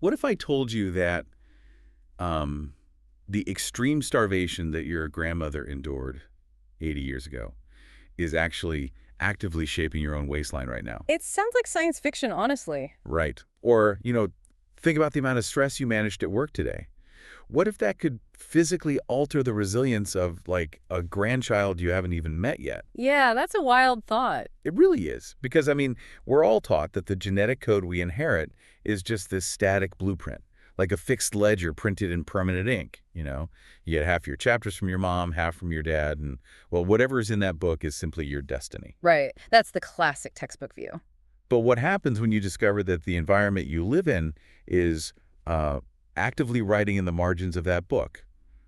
What if I told you that the extreme starvation that your grandmother endured 80 years ago is actually actively shaping your own waistline right now? It sounds like science fiction, honestly. Right. Or, think about the amount of stress you managed at work today. What if that could physically alter the resilience of, like, a grandchild you haven't even met yet? Yeah, that's a wild thought. It really is. Because, we're all taught that the genetic code we inherit is just this static blueprint, like a fixed ledger printed in permanent ink. You get half your chapters from your mom, half from your dad, and, well, whatever is in that book is simply your destiny. Right. That's the classic textbook view. But what happens when you discover that the environment you live in is actively writing in the margins of that book,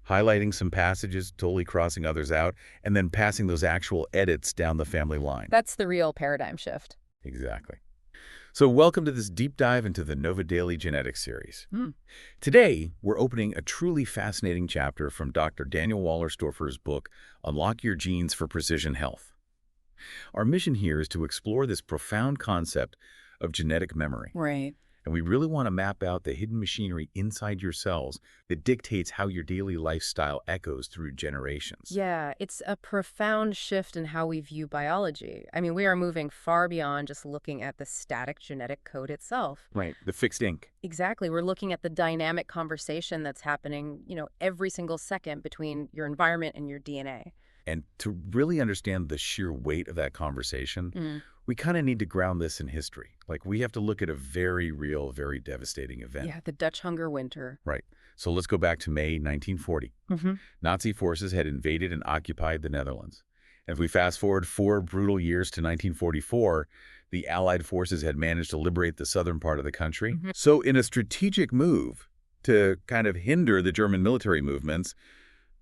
highlighting some passages, totally crossing others out, and then passing those actual edits down the family line? That's the real paradigm shift. Exactly. So welcome to this deep dive into the Nova Daily Genetics series. Today, we're opening a truly fascinating chapter from Dr. Daniel Wallerstorfer's book, Unlock Your Genes for Precision Health. Our mission here is to explore this profound concept of genetic memory. Right. And we really want to map out the hidden machinery inside your cells that dictates how your daily lifestyle echoes through generations. Yeah, it's a profound shift in how we view biology. We are moving far beyond just looking at the static genetic code itself. Right, the fixed ink. Exactly. We're looking at the dynamic conversation that's happening, every single second between your environment and your DNA. And to really understand the sheer weight of that conversation, we kind of need to ground this in history. Like, we have to look at a very real, very devastating event. Yeah, the Dutch hunger winter. Right. So let's go back to May 1940. Nazi forces had invaded and occupied the Netherlands. And if we fast forward 4 brutal years to 1944, the Allied forces had managed to liberate the southern part of the country. So in a strategic move to kind of hinder the German military movements,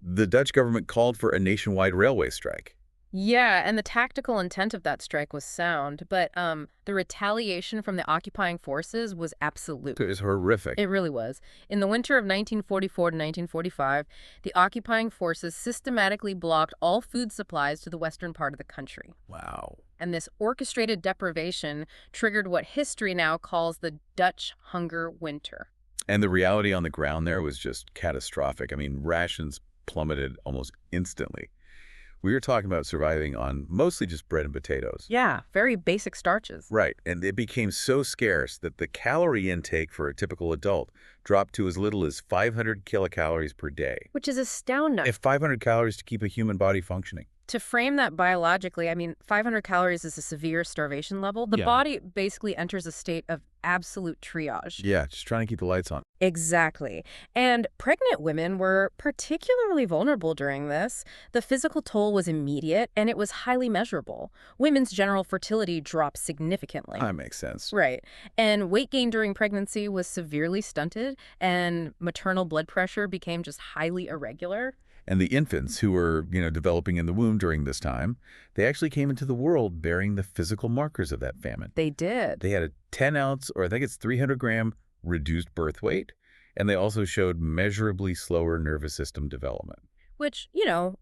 the Dutch government called for a nationwide railway strike. Yeah, and the tactical intent of that strike was sound, but the retaliation from the occupying forces was absolute. It was horrific. It really was. In the winter of 1944 to 1945, the occupying forces systematically blocked all food supplies to the western part of the country. Wow. And this orchestrated deprivation triggered what history now calls the Dutch hunger winter. And the reality on the ground there was just catastrophic. Rations plummeted almost instantly. We were talking about surviving on mostly just bread and potatoes. Yeah, very basic starches. Right, and it became so scarce that the calorie intake for a typical adult dropped to as little as 500 kilocalories per day. Which is astounding. If 500 calories to keep a human body functioning. To frame that biologically, 500 calories is a severe starvation level. The body basically enters a state of absolute triage. Yeah, just trying to keep the lights on. Exactly. And pregnant women were particularly vulnerable during this. The physical toll was immediate, and it was highly measurable. Women's general fertility dropped significantly. That makes sense. Right. And weight gain during pregnancy was severely stunted, and maternal blood pressure became just highly irregular. And the infants who were, developing in the womb during this time, they actually came into the world bearing the physical markers of that famine. They did. They had a 10-ounce, or I think it's 300-gram reduced birth weight, and they also showed measurably slower nervous system development. Which,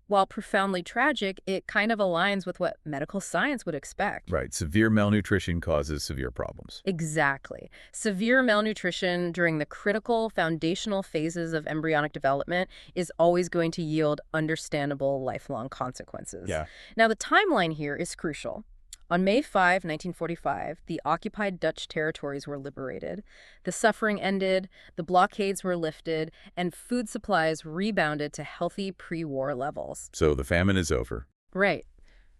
while profoundly tragic, it kind of aligns with what medical science would expect. Right. Severe malnutrition causes severe problems. Exactly. Severe malnutrition during the critical foundational phases of embryonic development is always going to yield understandable lifelong consequences. Yeah. Now, the timeline here is crucial. On May 5, 1945, the occupied Dutch territories were liberated. The suffering ended, the blockades were lifted, and food supplies rebounded to healthy pre-war levels. So the famine is over. Right.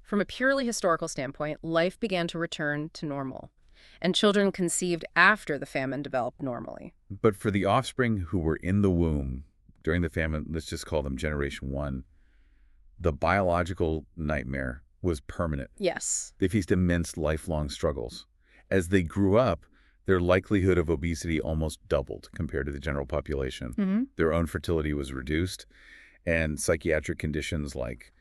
From a purely historical standpoint, life began to return to normal, and children conceived after the famine developed normally. But for the offspring who were in the womb during the famine, let's just call them Generation 1, the biological nightmare was permanent. Yes. They faced immense lifelong struggles. As they grew up, their likelihood of obesity almost doubled compared to the general population. Their own fertility was reduced, and psychiatric conditions like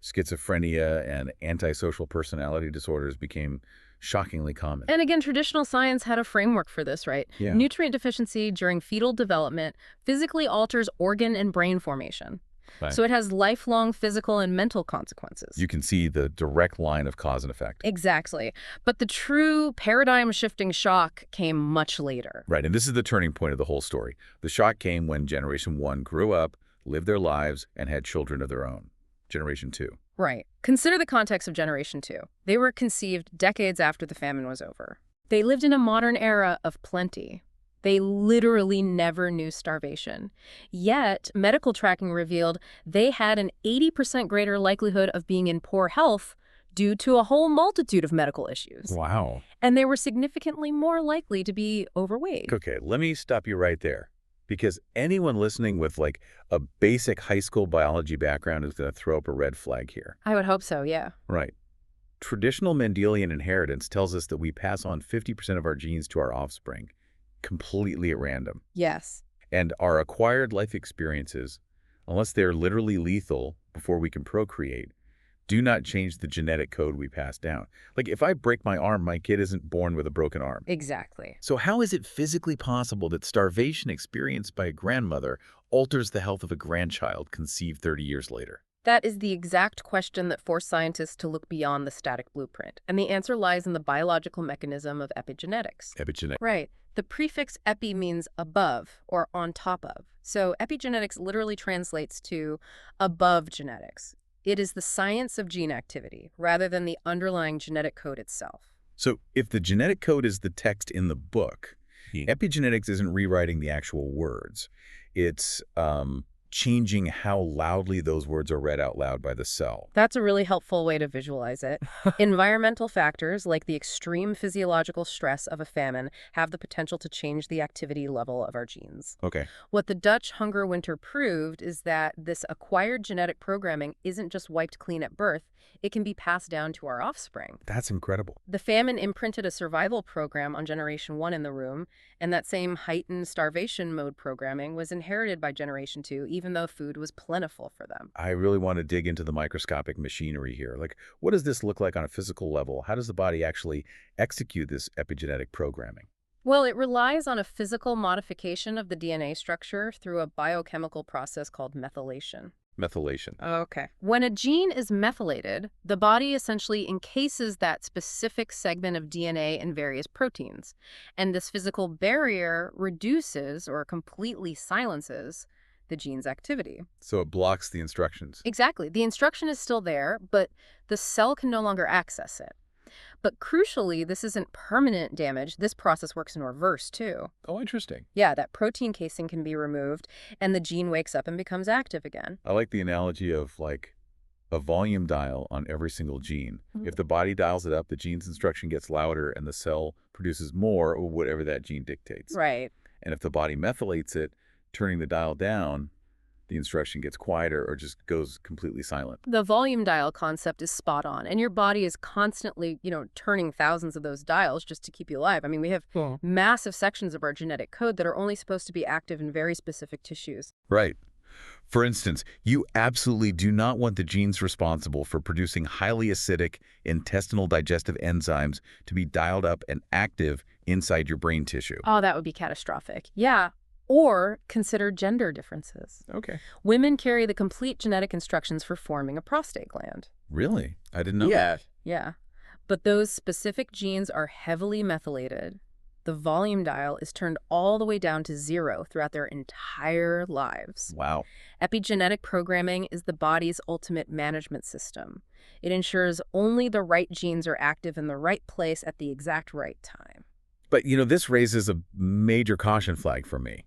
schizophrenia and antisocial personality disorders became shockingly common. And again, traditional science had a framework for this, right? Yeah. Nutrient deficiency during fetal development physically alters organ and brain formation. Right. So it has lifelong physical and mental consequences. You can see the direct line of cause and effect. Exactly. But the true paradigm-shifting shock came much later. Right, and this is the turning point of the whole story. The shock came when Generation 1 grew up, lived their lives, and had children of their own. Generation 2. Right. Consider the context of Generation 2. They were conceived decades after the famine was over. They lived in a modern era of plenty. They literally never knew starvation. Yet, medical tracking revealed they had an 80% greater likelihood of being in poor health due to a whole multitude of medical issues. Wow. And they were significantly more likely to be overweight. Okay, let me stop you right there. Because anyone listening with like a basic high school biology background is going to throw up a red flag here. I would hope so, yeah. Right. Traditional Mendelian inheritance tells us that we pass on 50% of our genes to our offspring, completely at random. Yes. And our acquired life experiences, unless they're literally lethal before we can procreate, do not change the genetic code we pass down. Like if I break my arm, my kid isn't born with a broken arm. Exactly. So how is it physically possible that starvation experienced by a grandmother alters the health of a grandchild conceived 30 years later? That is the exact question that forced scientists to look beyond the static blueprint. And the answer lies in the biological mechanism of epigenetics. Epigenetics. Right. The prefix epi means above or on top of. So epigenetics literally translates to above genetics. It is the science of gene activity rather than the underlying genetic code itself. So if the genetic code is the text in the book, epigenetics isn't rewriting the actual words. It's changing how loudly those words are read out loud by the cell. That's a really helpful way to visualize it. Environmental factors like the extreme physiological stress of a famine have the potential to change the activity level of our genes. Okay. What the Dutch hunger winter proved is that this acquired genetic programming isn't just wiped clean at birth, it can be passed down to our offspring. That's incredible. The famine imprinted a survival program on Generation 1 in the room, and that same heightened starvation mode programming was inherited by Generation 2, even though food was plentiful for them. I really want to dig into the microscopic machinery here. Like, what does this look like on a physical level? How does the body actually execute this epigenetic programming? Well, it relies on a physical modification of the DNA structure through a biochemical process called methylation. Methylation. Okay. When a gene is methylated, the body essentially encases that specific segment of DNA in various proteins. And this physical barrier reduces or completely silences the gene's activity. So it blocks the instructions. Exactly. The instruction is still there, but the cell can no longer access it. But crucially, this isn't permanent damage. This process works in reverse, too. Oh, interesting. Yeah, that protein casing can be removed, and the gene wakes up and becomes active again. I like the analogy of like a volume dial on every single gene. If the body dials it up, the gene's instruction gets louder and the cell produces more or whatever that gene dictates. Right. And if the body methylates it, turning the dial down, the instruction gets quieter or just goes completely silent. The volume dial concept is spot on, and your body is constantly, turning thousands of those dials just to keep you alive. I mean, we have massive sections of our genetic code that are only supposed to be active in very specific tissues. Right. For instance, you absolutely do not want the genes responsible for producing highly acidic intestinal digestive enzymes to be dialed up and active inside your brain tissue. Oh, that would be catastrophic. Yeah. Or consider gender differences. Okay. Women carry the complete genetic instructions for forming a prostate gland. Really? I didn't know that. Yeah. But those specific genes are heavily methylated. The volume dial is turned all the way down to 0 throughout their entire lives. Wow. Epigenetic programming is the body's ultimate management system. It ensures only the right genes are active in the right place at the exact right time. But, this raises a major caution flag for me.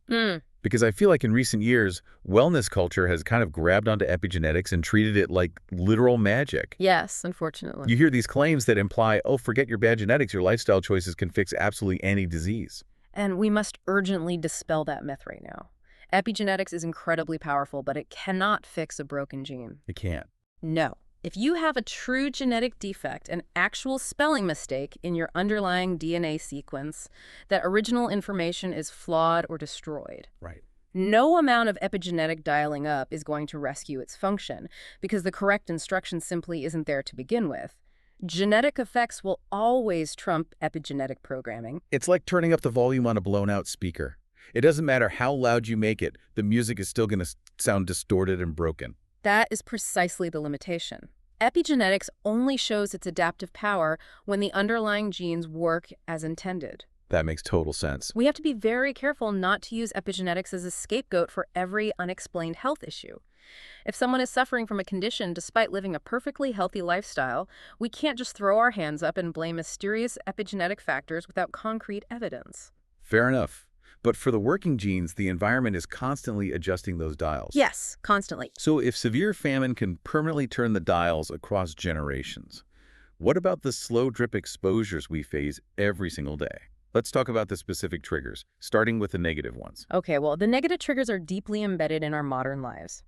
Because I feel like in recent years, wellness culture has kind of grabbed onto epigenetics and treated it like literal magic. Yes, unfortunately. You hear these claims that imply, oh, forget your bad genetics, your lifestyle choices can fix absolutely any disease. And we must urgently dispel that myth right now. Epigenetics is incredibly powerful, but it cannot fix a broken gene. It can't. No. If you have a true genetic defect, an actual spelling mistake in your underlying DNA sequence, that original information is flawed or destroyed. Right. No amount of epigenetic dialing up is going to rescue its function because the correct instruction simply isn't there to begin with. Genetic effects will always trump epigenetic programming. It's like turning up the volume on a blown-out speaker. It doesn't matter how loud you make it, the music is still going to sound distorted and broken. That is precisely the limitation. Epigenetics only shows its adaptive power when the underlying genes work as intended. That makes total sense. We have to be very careful not to use epigenetics as a scapegoat for every unexplained health issue. If someone is suffering from a condition despite living a perfectly healthy lifestyle, we can't just throw our hands up and blame mysterious epigenetic factors without concrete evidence. Fair enough. But for the working genes, the environment is constantly adjusting those dials. Yes, constantly. So if severe famine can permanently turn the dials across generations, what about the slow drip exposures we face every single day? Let's talk about the specific triggers, starting with the negative ones. Okay, well, the negative triggers are deeply embedded in our modern lives.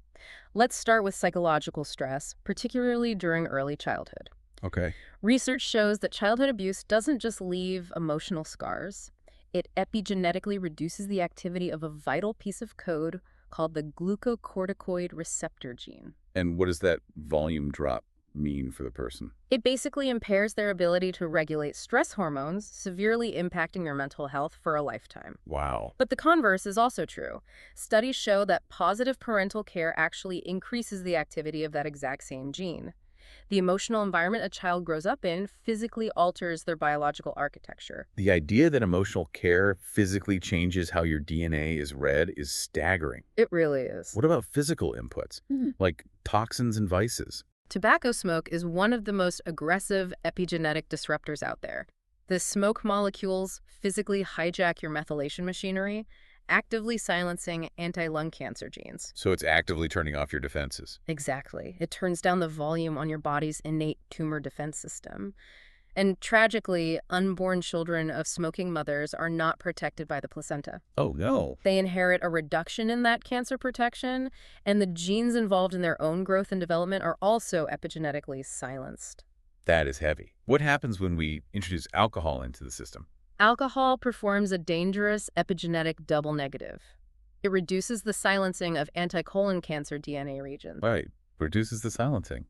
Let's start with psychological stress, particularly during early childhood. Okay. Research shows that childhood abuse doesn't just leave emotional scars. It epigenetically reduces the activity of a vital piece of code called the glucocorticoid receptor gene. And what does that volume drop mean for the person? It basically impairs their ability to regulate stress hormones, severely impacting their mental health for a lifetime. Wow. But the converse is also true. Studies show that positive parental care actually increases the activity of that exact same gene. The emotional environment a child grows up in physically alters their biological architecture. The idea that emotional care physically changes how your DNA is read is staggering. It really is. What about physical inputs, like toxins and vices? Tobacco smoke is one of the most aggressive epigenetic disruptors out there. The smoke molecules physically hijack your methylation machinery, actively silencing anti-lung cancer genes. So it's actively turning off your defenses. Exactly. It turns down the volume on your body's innate tumor defense system. And tragically, unborn children of smoking mothers are not protected by the placenta. Oh, no. They inherit a reduction in that cancer protection, and the genes involved in their own growth and development are also epigenetically silenced. That is heavy. What happens when we introduce alcohol into the system? Alcohol performs a dangerous epigenetic double negative. It reduces the silencing of anti-colon cancer DNA regions. Right. Reduces the silencing.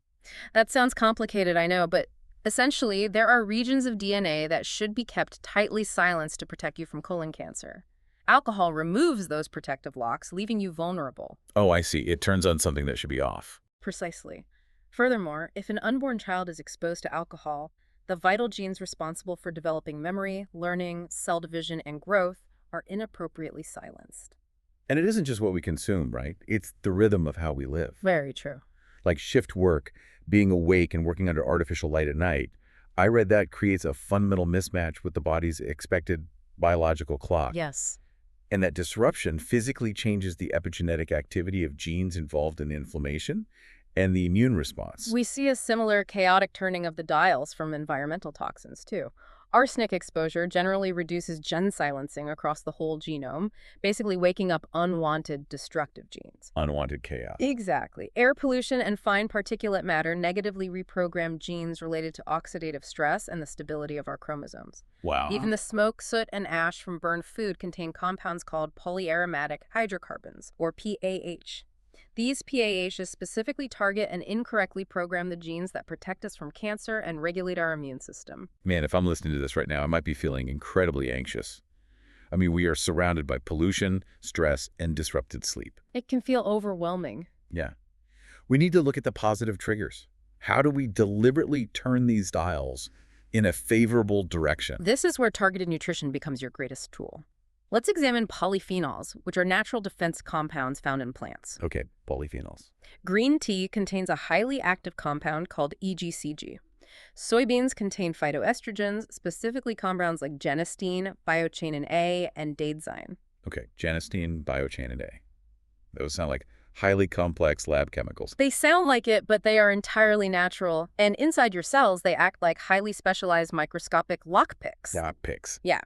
That sounds complicated, I know, but essentially, there are regions of DNA that should be kept tightly silenced to protect you from colon cancer. Alcohol removes those protective locks, leaving you vulnerable. Oh, I see. It turns on something that should be off. Precisely. Furthermore, if an unborn child is exposed to alcohol, the vital genes responsible for developing memory, learning, cell division, and growth are inappropriately silenced. And it isn't just what we consume, right? It's the rhythm of how we live. Very true. Like shift work, being awake and working under artificial light at night. I read that creates a fundamental mismatch with the body's expected biological clock. Yes. And that disruption physically changes the epigenetic activity of genes involved in inflammation and the immune response. We see a similar chaotic turning of the dials from environmental toxins, too. Arsenic exposure generally reduces gen silencing across the whole genome, basically waking up unwanted destructive genes. Unwanted chaos. Exactly. Air pollution and fine particulate matter negatively reprogram genes related to oxidative stress and the stability of our chromosomes. Wow. Even the smoke, soot, and ash from burned food contain compounds called polyaromatic hydrocarbons, or PAH. These PAHs specifically target and incorrectly program the genes that protect us from cancer and regulate our immune system. Man, if I'm listening to this right now, I might be feeling incredibly anxious. I mean, we are surrounded by pollution, stress, and disrupted sleep. It can feel overwhelming. Yeah. We need to look at the positive triggers. How do we deliberately turn these dials in a favorable direction? This is where targeted nutrition becomes your greatest tool. Let's examine polyphenols, which are natural defense compounds found in plants. Okay, polyphenols. Green tea contains a highly active compound called EGCG. Soybeans contain phytoestrogens, specifically compounds like genistein, biochainin A, and daidzein. Okay, genistein, biochainin A. Those sound like highly complex lab chemicals. They sound like it, but they are entirely natural. And inside your cells, they act like highly specialized microscopic lockpicks. Lockpicks. Yeah.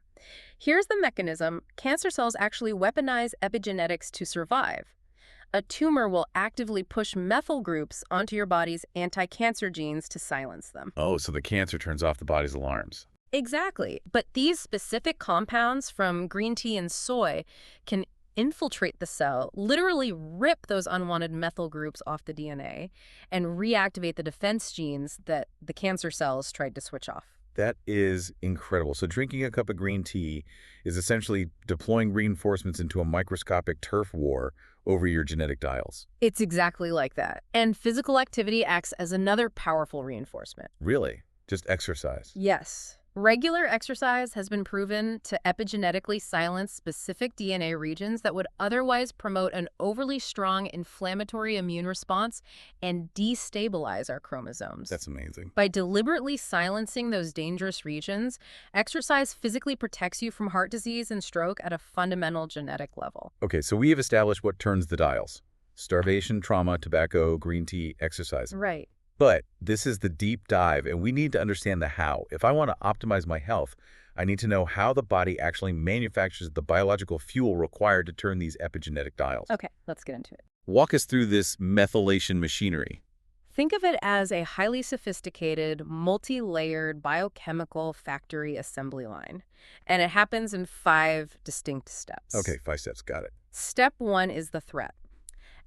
Here's the mechanism. Cancer cells actually weaponize epigenetics to survive. A tumor will actively push methyl groups onto your body's anti-cancer genes to silence them. Oh, so the cancer turns off the body's alarms. Exactly. But these specific compounds from green tea and soy can infiltrate the cell, literally rip those unwanted methyl groups off the DNA, and reactivate the defense genes that the cancer cells tried to switch off. That is incredible. So drinking a cup of green tea is essentially deploying reinforcements into a microscopic turf war over your genetic dials. It's exactly like that. And physical activity acts as another powerful reinforcement. Really? Just exercise? Yes. Regular exercise has been proven to epigenetically silence specific DNA regions that would otherwise promote an overly strong inflammatory immune response and destabilize our chromosomes. That's amazing. By deliberately silencing those dangerous regions, exercise physically protects you from heart disease and stroke at a fundamental genetic level. Okay, so we have established what turns the dials. Starvation, trauma, tobacco, green tea, exercise. Right. But this is the deep dive, and we need to understand the how. If I want to optimize my health, I need to know how the body actually manufactures the biological fuel required to turn these epigenetic dials. Okay, let's get into it. Walk us through this methylation machinery. Think of it as a highly sophisticated, multi-layered biochemical factory assembly line. And it happens in 5 distinct steps. Okay, 5 steps. Got it. Step 1 is the threat.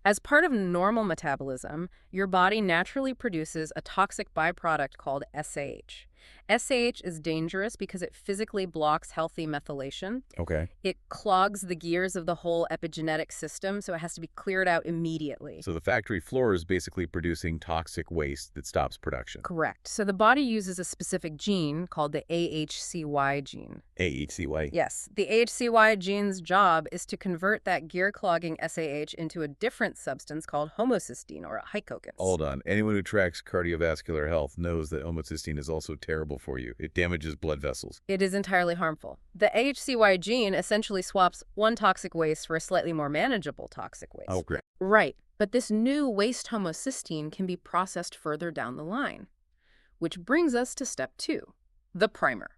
As part of normal metabolism, your body naturally produces a toxic byproduct called SAH. SAH is dangerous because it physically blocks healthy methylation. Okay. It clogs the gears of the whole epigenetic system, so it has to be cleared out immediately. So the factory floor is basically producing toxic waste that stops production. Correct. So the body uses a specific gene called the AHCY gene. AHCY? Yes. The AHCY gene's job is to convert that gear-clogging SAH into a different substance called homocysteine, or hycogens. Hold on. Anyone who tracks cardiovascular health knows that homocysteine is also terrible for you. It damages blood vessels. It is entirely harmful. The AHCY gene essentially swaps one toxic waste for a slightly more manageable toxic waste. Oh, great. Right. But this new waste homocysteine can be processed further down the line. Which brings us to step 2, the primer.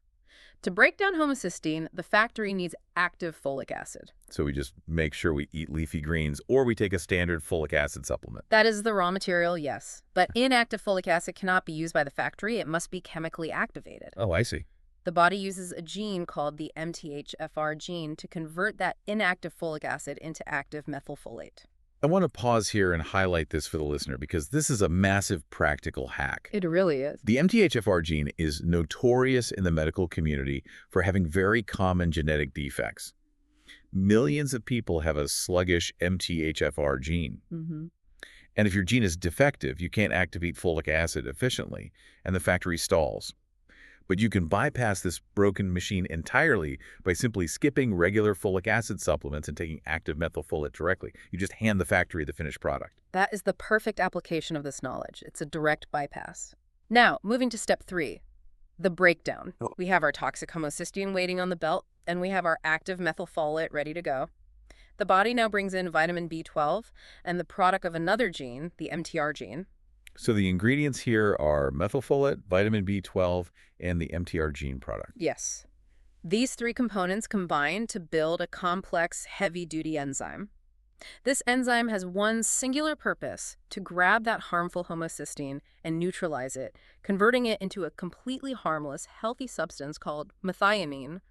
To break down homocysteine, the factory needs active folic acid. So we just make sure we eat leafy greens, or we take a standard folic acid supplement. That is the raw material, yes. But inactive folic acid cannot be used by the factory. It must be chemically activated. Oh, I see. The body uses a gene called the MTHFR gene to convert that inactive folic acid into active methylfolate. I want to pause here and highlight this for the listener because this is a massive practical hack. It really is. The MTHFR gene is notorious in the medical community for having very common genetic defects. Millions of people have a sluggish MTHFR gene. And if your gene is defective, you can't activate folic acid efficiently, and the factory stalls. But you can bypass this broken machine entirely by simply skipping regular folic acid supplements and taking active methylfolate directly. You just hand the factory the finished product. That is the perfect application of this knowledge. It's a direct bypass. Now, moving to step 3, the breakdown. We have our toxic homocysteine waiting on the belt, and we have our active methylfolate ready to go. The body now brings in vitamin B12 and the product of another gene, the MTR gene. So the ingredients here are methylfolate, vitamin B12, and the MTR gene product. Yes. These 3 components combine to build a complex, heavy-duty enzyme. This enzyme has one singular purpose: to grab that harmful homocysteine and neutralize it, converting it into a completely harmless, healthy substance called methionine,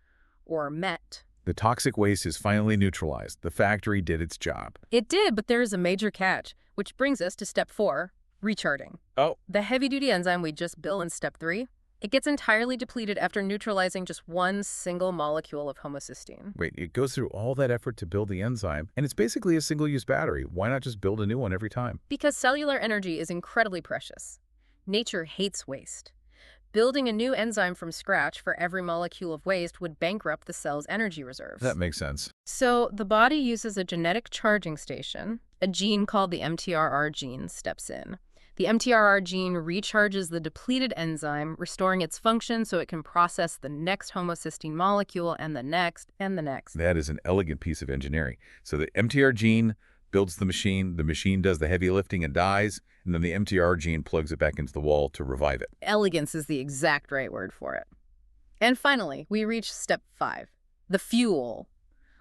or MET. The toxic waste is finally neutralized. The factory did its job. It did, but there is a major catch, which brings us to step 4, recharting. Oh. The heavy-duty enzyme we just built in step 3, it gets entirely depleted after neutralizing just one single molecule of homocysteine. Wait, it goes through all that effort to build the enzyme, and it's basically a single-use battery. Why not just build a new one every time? Because cellular energy is incredibly precious. Nature hates waste. Building a new enzyme from scratch for every molecule of waste would bankrupt the cell's energy reserves. That makes sense. So the body uses a genetic charging station. A gene called the MTRR gene steps in. The MTRR gene recharges the depleted enzyme, restoring its function so it can process the next homocysteine molecule and the next and the next. That is an elegant piece of engineering. So the MTR gene builds the machine does the heavy lifting and dies, and then the MTR gene plugs it back into the wall to revive it. Elegance is the exact right word for it. And finally, we reach step 5, the fuel.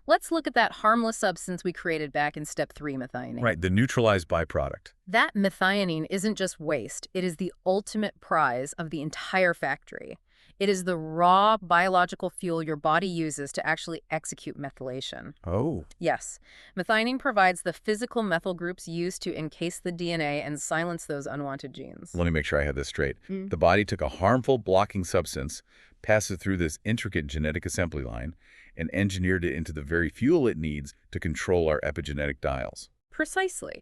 Let's look at that harmless substance we created back in step 3, methionine. Right, the neutralized byproduct. That methionine isn't just waste. It is the ultimate prize of the entire factory. It is the raw biological fuel your body uses to actually execute methylation. Oh. Yes, methionine provides the physical methyl groups used to encase the DNA and silence those unwanted genes. Let me make sure I have this straight. Mm. The body took a harmful blocking substance, passed it through this intricate genetic assembly line, and engineered it into the very fuel it needs to control our epigenetic dials. Precisely.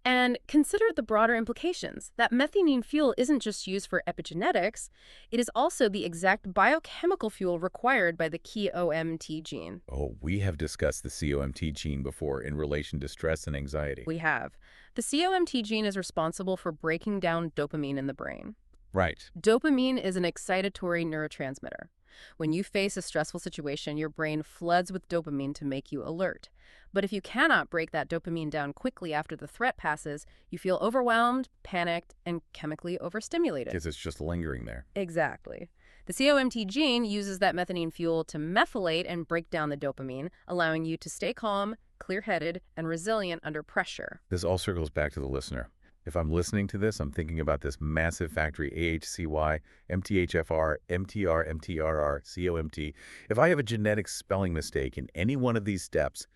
And consider the broader implications. That methionine fuel isn't just used for epigenetics, it is also the exact biochemical fuel required by the COMT gene. Oh, we have discussed the COMT gene before in relation to stress and anxiety. We have. The COMT gene is responsible for breaking down dopamine in the brain. Right. Dopamine is an excitatory neurotransmitter. When you face a stressful situation, your brain floods with dopamine to make you alert. But if you cannot break that dopamine down quickly after the threat passes, you feel overwhelmed, panicked, and chemically overstimulated. Because it's just lingering there. Exactly. The COMT gene uses that methionine fuel to methylate and break down the dopamine, allowing you to stay calm, clear-headed, and resilient under pressure. This all circles back to the listener. If I'm listening to this, I'm thinking about this massive factory AHCY, MTHFR, MTRR, COMT. If I have a genetic spelling mistake in any one of these steps,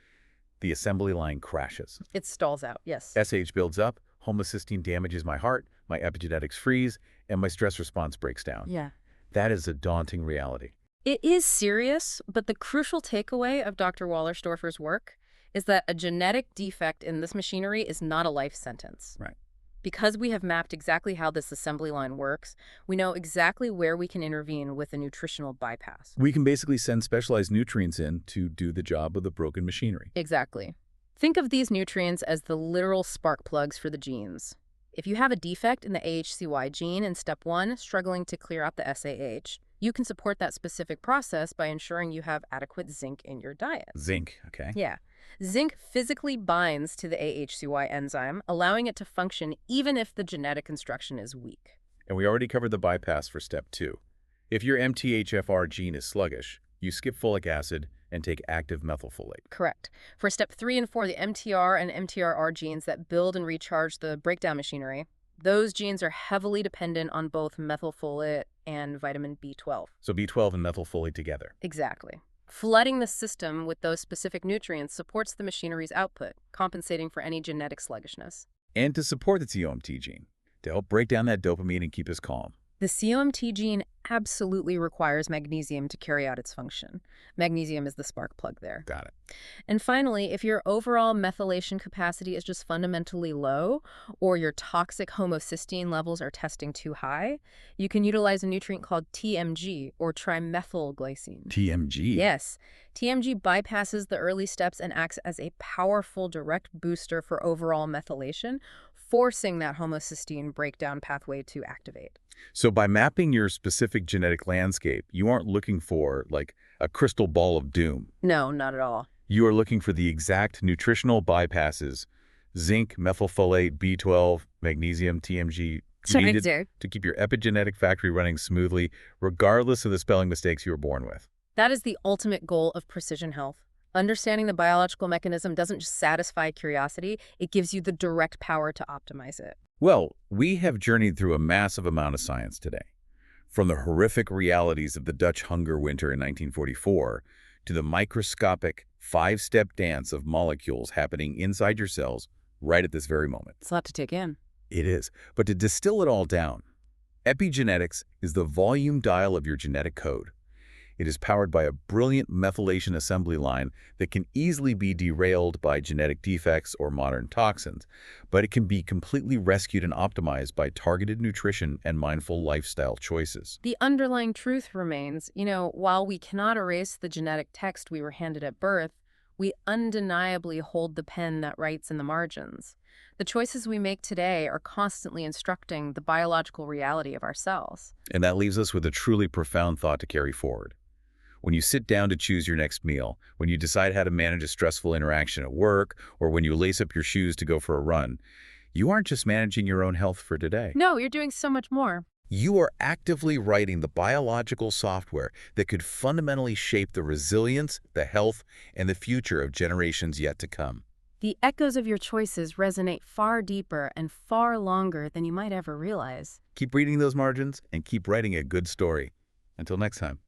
the assembly line crashes. It stalls out, yes. SH builds up, homocysteine damages my heart, my epigenetics freeze, and my stress response breaks down. Yeah. That is a daunting reality. It is serious, but the crucial takeaway of Dr. Wallerstorfer's work is that a genetic defect in this machinery is not a life sentence. Right. Because we have mapped exactly how this assembly line works, we know exactly where we can intervene with a nutritional bypass. We can basically send specialized nutrients in to do the job of the broken machinery. Exactly. Think of these nutrients as the literal spark plugs for the genes. If you have a defect in the AHCY gene in step 1, struggling to clear out the SAH, you can support that specific process by ensuring you have adequate zinc in your diet. Zinc, okay. Yeah. Zinc physically binds to the AHCY enzyme, allowing it to function even if the genetic instruction is weak. And we already covered the bypass for step 2. If your MTHFR gene is sluggish, you skip folic acid and take active methylfolate. Correct. For step 3 and 4, the MTR and MTRR genes that build and recharge the breakdown machinery, those genes are heavily dependent on both methylfolate and vitamin B12. So B12 and methylfolate together. Exactly. Flooding the system with those specific nutrients supports the machinery's output, compensating for any genetic sluggishness. And to support the COMT gene, to help break down that dopamine and keep us calm. The COMT gene absolutely requires magnesium to carry out its function. Magnesium is the spark plug there. Got it. And finally, if your overall methylation capacity is just fundamentally low, or your toxic homocysteine levels are testing too high, you can utilize a nutrient called TMG, or trimethylglycine. TMG? Yes. TMG bypasses the early steps and acts as a powerful direct booster for overall methylation, forcing that homocysteine breakdown pathway to activate. So by mapping your specific genetic landscape, you aren't looking for, like, a crystal ball of doom. No, not at all. You are looking for the exact nutritional bypasses, zinc, methylfolate, B12, magnesium, TMG, needed to keep your epigenetic factory running smoothly, regardless of the spelling mistakes you were born with. That is the ultimate goal of precision health. Understanding the biological mechanism doesn't just satisfy curiosity, it gives you the direct power to optimize it. Well, we have journeyed through a massive amount of science today. From the horrific realities of the Dutch hunger winter in 1944 to the microscopic 5-step dance of molecules happening inside your cells right at this very moment. It's a lot to take in. It is. But to distill it all down, epigenetics is the volume dial of your genetic code. It is powered by a brilliant methylation assembly line that can easily be derailed by genetic defects or modern toxins, but it can be completely rescued and optimized by targeted nutrition and mindful lifestyle choices. The underlying truth remains, while we cannot erase the genetic text we were handed at birth, we undeniably hold the pen that writes in the margins. The choices we make today are constantly instructing the biological reality of our cells. And that leaves us with a truly profound thought to carry forward. When you sit down to choose your next meal, when you decide how to manage a stressful interaction at work, or when you lace up your shoes to go for a run, you aren't just managing your own health for today. No, you're doing so much more. You are actively writing the biological software that could fundamentally shape the resilience, the health, and the future of generations yet to come. The echoes of your choices resonate far deeper and far longer than you might ever realize. Keep reading those margins and keep writing a good story. Until next time.